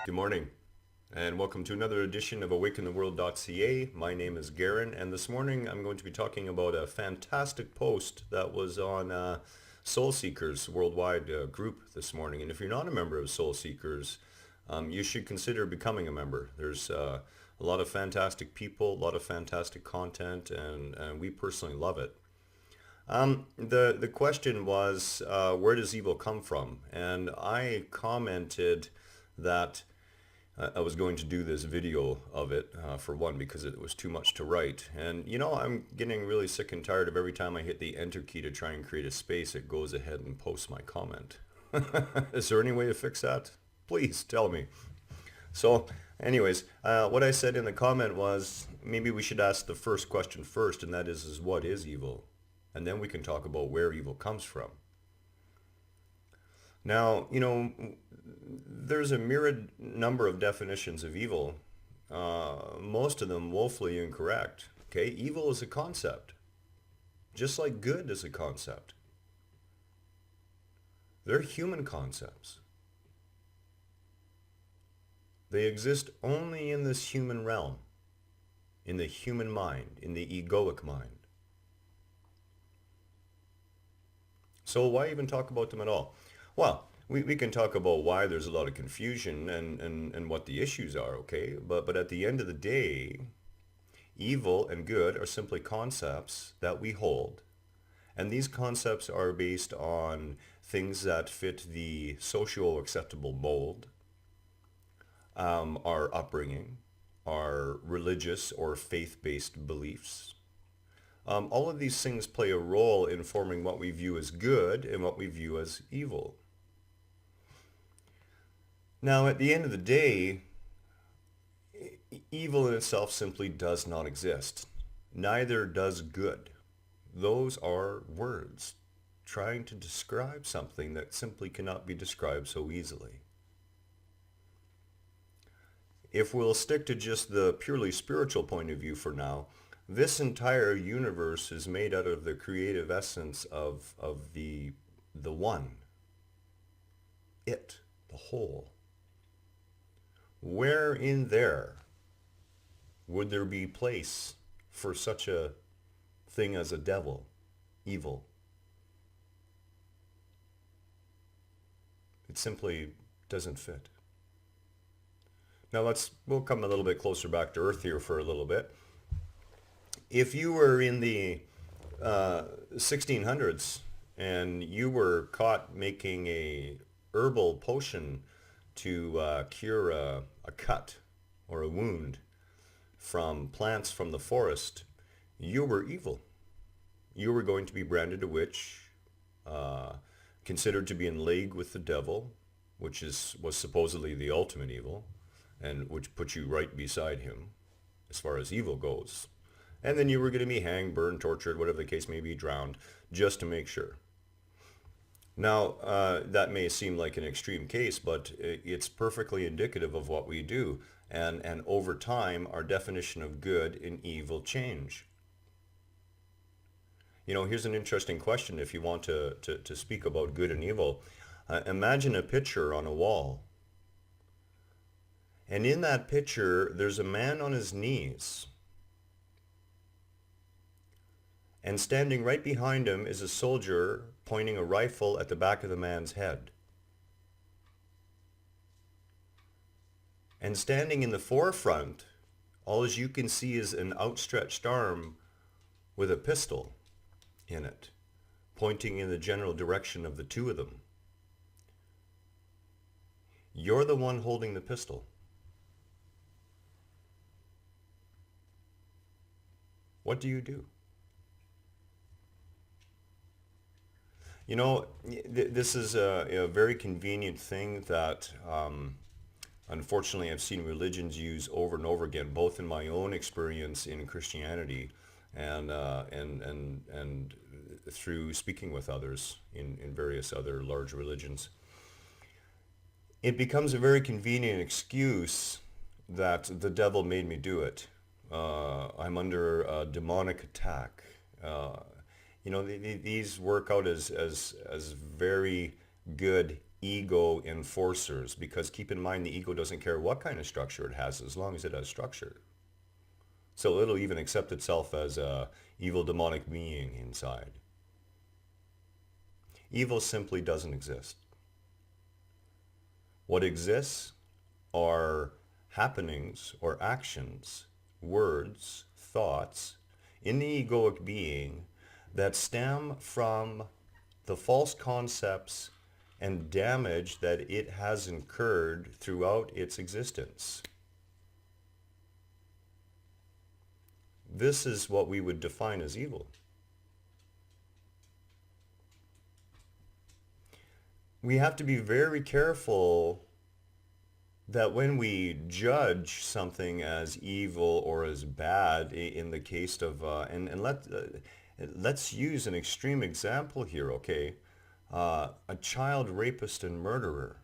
Good morning, and welcome to another edition of awakentheworld.ca. My name is Garhen, and this morning I'm going to be talking about a fantastic post that was on Soul Seekers Worldwide group this morning. And if you're not a member of Soul Seekers, you should consider becoming a member. There's a lot of fantastic people, a lot of fantastic content, and we personally love it. The question was, where does evil come from? And I commented that I was going to do this video of it, for one, because it was too much to write. And I'm getting really sick and tired of every time I hit the enter key to try and create a space, it goes ahead and posts my comment. Is there any way to fix that? Please tell me. So anyways, what I said in the comment was maybe we should ask the first question first, and that is what is evil? And then we can talk about where evil comes from. Now, there's a myriad number of definitions of evil, most of them woefully incorrect. Okay, evil is a concept, just like good is a concept. They're human concepts. They exist only in this human realm, in the human mind, in the egoic mind. So why even talk about them at all? Well, we can talk about why there's a lot of confusion and what the issues are, okay? But at the end of the day, evil and good are simply concepts that we hold. And these concepts are based on things that fit the socio-acceptable mold, our upbringing, our religious or faith-based beliefs. All of these things play a role in forming what we view as good and what we view as evil. Now, at the end of the day, evil in itself simply does not exist. Neither does good. Those are words trying to describe something that simply cannot be described so easily. If we'll stick to just the purely spiritual point of view for now, this entire universe is made out of the creative essence of the one, it, the whole. Where in there would there be place for such a thing as a devil, evil? It simply doesn't fit. Now we'll come a little bit closer back to earth here for a little bit. If you were in the 1600s and you were caught making a herbal potion to cure a cut or a wound from plants from the forest, you were evil. You were going to be branded a witch, considered to be in league with the devil, which was supposedly the ultimate evil, and which put you right beside him as far as evil goes. And then you were going to be hanged, burned, tortured, whatever the case may be, drowned, just to make sure. Now, that may seem like an extreme case, but it's perfectly indicative of what we do. And over time, our definition of good and evil change. Here's an interesting question if you want to speak about good and evil. Imagine a picture on a wall. And in that picture, there's a man on his knees. And standing right behind him is a soldier pointing a rifle at the back of the man's head. And standing in the forefront, all as you can see is an outstretched arm with a pistol in it, pointing in the general direction of the two of them. You're the one holding the pistol. What do you do? This is a very convenient thing that unfortunately I've seen religions use over and over again, both in my own experience in Christianity and through speaking with others in various other large religions. It becomes a very convenient excuse that the devil made me do it. I'm under a demonic attack. These work out as very good ego enforcers, because keep in mind the ego doesn't care what kind of structure it has as long as it has structure. So it'll even accept itself as a evil demonic being inside. Evil simply doesn't exist. What exists are happenings or actions, words, thoughts in the egoic being that stem from the false concepts and damage that it has incurred throughout its existence. This is what we would define as evil. We have to be very careful that when we judge something as evil or as bad, in the case of, let's use an extreme example here, okay? A child rapist and murderer.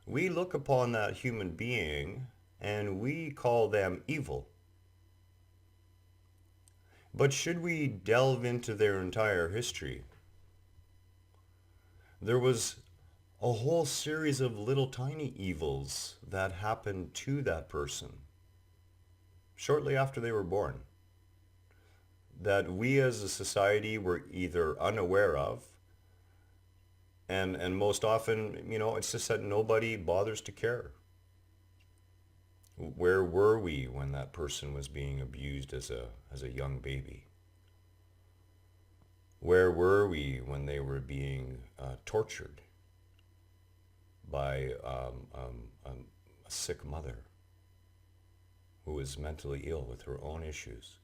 We look upon that human being and we call them evil. But should we delve into their entire history? There was a whole series of little tiny evils that happened to that person shortly after they were born that we as a society were either unaware of, and most often, it's just that nobody bothers to care. Where were we when that person was being abused as a young baby? Where were we when they were being tortured by a sick mother who was mentally ill with her own issues?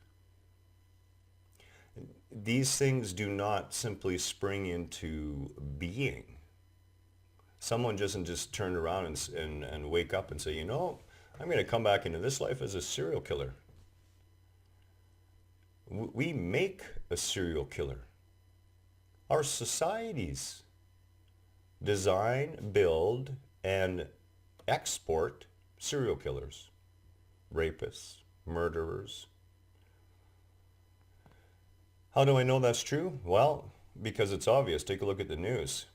These things do not simply spring into being. Someone doesn't just turn around and wake up and say, I'm going to come back into this life as a serial killer. We make a serial killer. Our societies design, build, and export serial killers, rapists, murderers. How do I know that's true? Well, because it's obvious. Take a look at the news.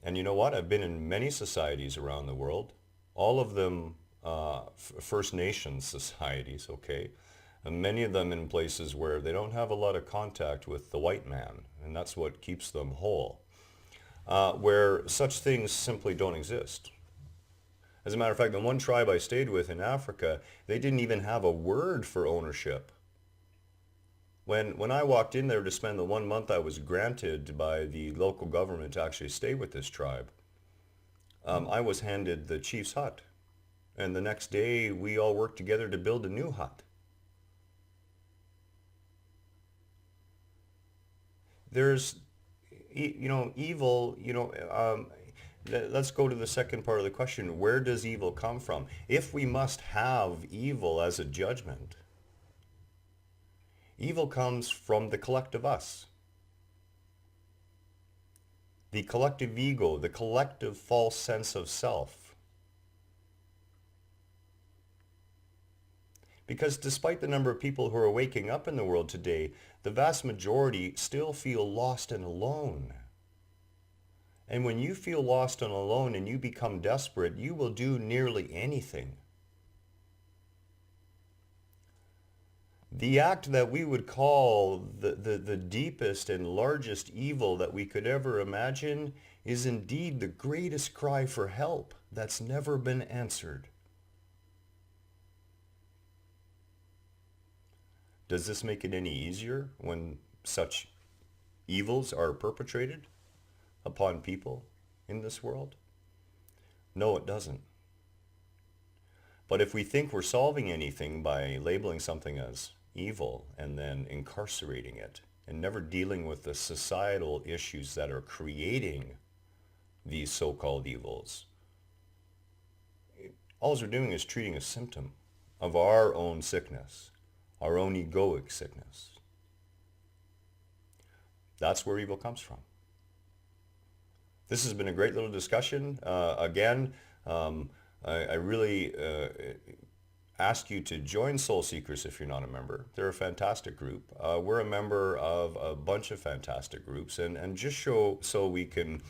And you know what? I've been in many societies around the world, all of them First Nations societies, okay? And many of them in places where they don't have a lot of contact with the white man, and that's what keeps them whole, where such things simply don't exist. As a matter of fact, the one tribe I stayed with in Africa, they didn't even have a word for ownership. When I walked in there to spend the 1 month I was granted by the local government to actually stay with this tribe, I was handed the chief's hut. And the next day, we all worked together to build a new hut. There's, evil, let's go to the second part of the question. Where does evil come from? If we must have evil as a judgment, evil comes from the collective us. The collective ego, the collective false sense of self. Because despite the number of people who are waking up in the world today, the vast majority still feel lost and alone. And when you feel lost and alone and you become desperate, you will do nearly anything. The act that we would call the deepest and largest evil that we could ever imagine is indeed the greatest cry for help that's never been answered. Does this make it any easier when such evils are perpetrated upon people in this world? No, it doesn't. But if we think we're solving anything by labeling something as evil and then incarcerating it and never dealing with the societal issues that are creating these so-called evils, all we're doing is treating a symptom of our own sickness, our own egoic sickness. That's where evil comes from. This has been a great little discussion. Again, I really ask you to join Soul Seekers if you're not a member. They're a fantastic group. We're a member of a bunch of fantastic groups, and just so we can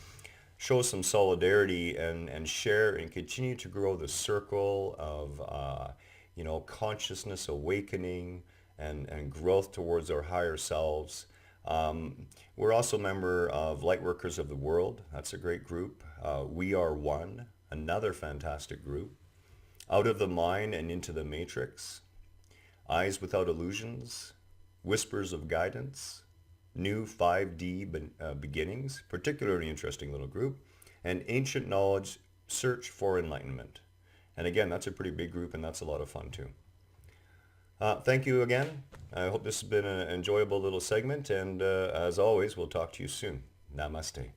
show some solidarity and share and continue to grow the circle of, consciousness awakening and growth towards our higher selves. We're also a member of Lightworkers of the World. That's a great group. We Are One, another fantastic group. Out of the Mind and Into the Matrix. Eyes Without Illusions. Whispers of Guidance. New 5D Beginnings, particularly interesting little group. And Ancient Knowledge, Search for Enlightenment. And again, that's a pretty big group, and that's a lot of fun too. Thank you again. I hope this has been an enjoyable little segment, and as always, we'll talk to you soon. Namaste.